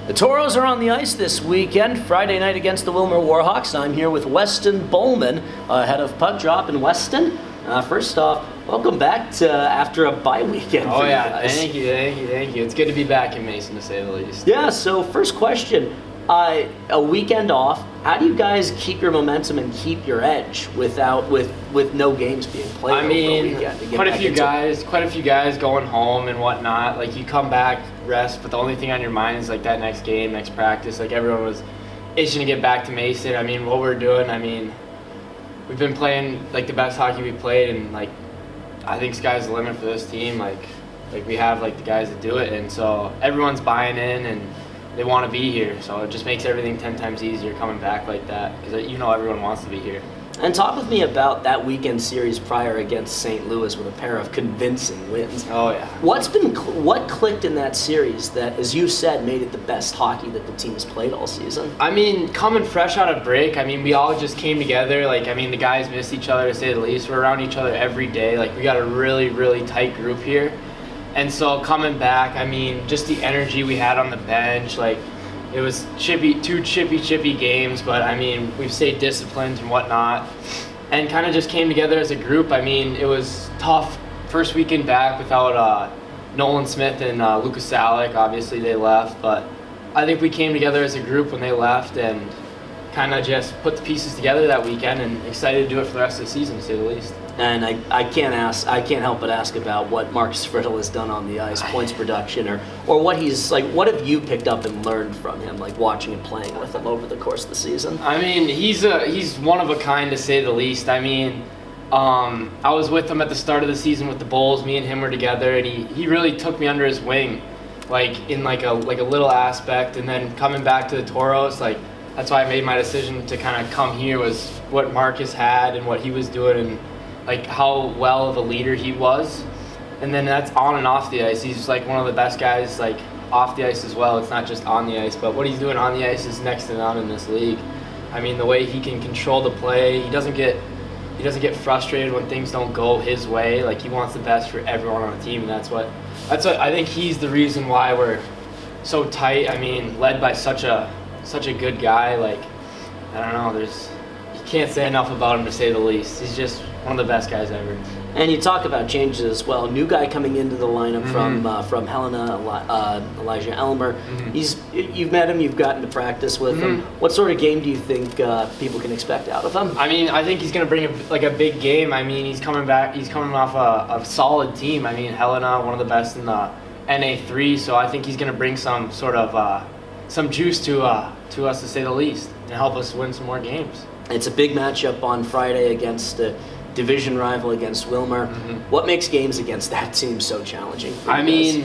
The Toros are on the ice this weekend, Friday night against the Willmar WarHawks. I'm here with Weston Bohlman, head of puck drop in Weston. First off, welcome back to after a bye weekend. Oh yeah, thank you. It's good to be back in Mason, to say the least. Yeah, so first question, a weekend off, how do you guys keep your momentum and keep your edge with no games being played over a weekend? Quite a few guys going home and whatnot. Like, you come back, rest, but the only thing on your mind is like that next game, next practice. Like, everyone was itching to get back to Mason. I mean, what we're doing, we've been playing like the best hockey we played, and like I think sky's the limit for this team. Like we have like the guys that do it, and so everyone's buying in and they want to be here. So it just makes everything 10 times easier coming back like that, because everyone wants to be here. And talk with me about that weekend series prior against St. Louis with a pair of convincing wins. Oh yeah. What clicked in that series that, as you said, made it the best hockey that the team has played all season? Coming fresh out of break, we all just came together. The guys missed each other, to say the least. We're around each other every day. We got a really, really tight group here. And so coming back, just the energy we had on the bench, it was two chippy games, but we've stayed disciplined and whatnot, and kind of just came together as a group. It was tough first weekend back without Nolan Smith and Lucas Salek. Obviously they left, but I think we came together as a group when they left and kind of just put the pieces together that weekend, and excited to do it for the rest of the season, to say the least. And I can't help but ask about what Marcus Friedel has done on the ice, points production, or what he's like. What have you picked up and learned from him, watching and playing with him over the course of the season? He's one of a kind, to say the least. I was with him at the start of the season with the Bulls. Me and him were together, and he really took me under his wing, in a little aspect. And then coming back to the Toros, that's why I made my decision to kind of come here, was what Marcus had and what he was doing, and how well of a leader he was. And then that's on and off the ice. He's one of the best guys off the ice as well. It's not just on the ice, but what he's doing on the ice is next to none in this league. The way he can control the play, he doesn't get frustrated when things don't go his way. He wants the best for everyone on the team, and that's what I think he's the reason why we're so tight. Led by such a good guy. I don't know, you can't say enough about him, to say the least. He's just one of the best guys ever. And you talk about changes as well. New guy coming into the lineup from Helena, Elijah Elmer. You've met him. You've gotten to practice with him. What sort of game do you think people can expect out of him? I think he's going to bring a big game. He's coming back. He's coming off a solid team. Helena, one of the best in the NA3. So I think he's going to bring some sort of some juice to us, to say the least, and help us win some more games. It's a big matchup on Friday against a division rival, against Willmar. What makes games against that team so challenging for you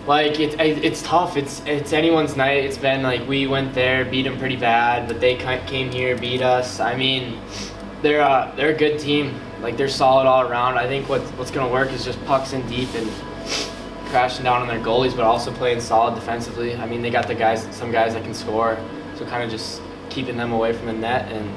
guys? It's tough. It's anyone's night. It's been we went there, beat them pretty bad, but they came here, beat us. They're a good team. They're solid all around. I think what's going to work is just pucks in deep and crashing down on their goalies, but also playing solid defensively. They got some guys that can score, so kind of just keeping them away from the net and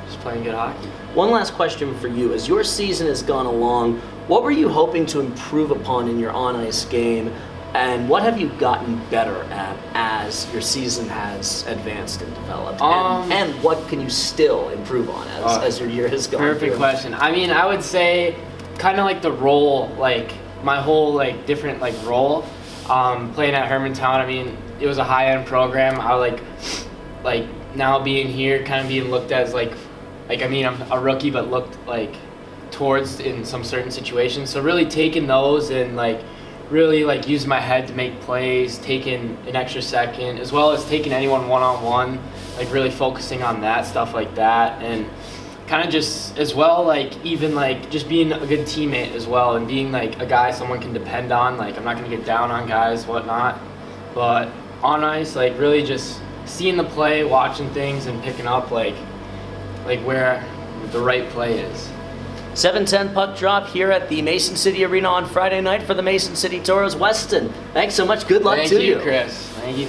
just playing good hockey. One last question for you. As your season has gone along, what were you hoping to improve upon in your on-ice game, and what have you gotten better at as your season has advanced and developed? And what can you still improve on as your year has gone through? Perfect question. I would say kind of the role, my whole different role, playing at Hermantown. It was a high-end program. I now being here, kind of being looked at as I'm a rookie, but looked towards in some certain situations. So really taking those and really using my head to make plays, taking an extra second, as well as taking anyone one-on-one, really focusing on that, stuff like that, and kind of just as well, even just being a good teammate as well, and being a guy someone can depend on. I'm not gonna get down on guys, whatnot, but on ice, really just seeing the play, watching things, and picking up where the right play is. 7:10 puck drop here at the Mason City Arena on Friday night for the Mason City Toros. Weston, thanks so much. Good luck to you. Thank you, Chris. Thank you.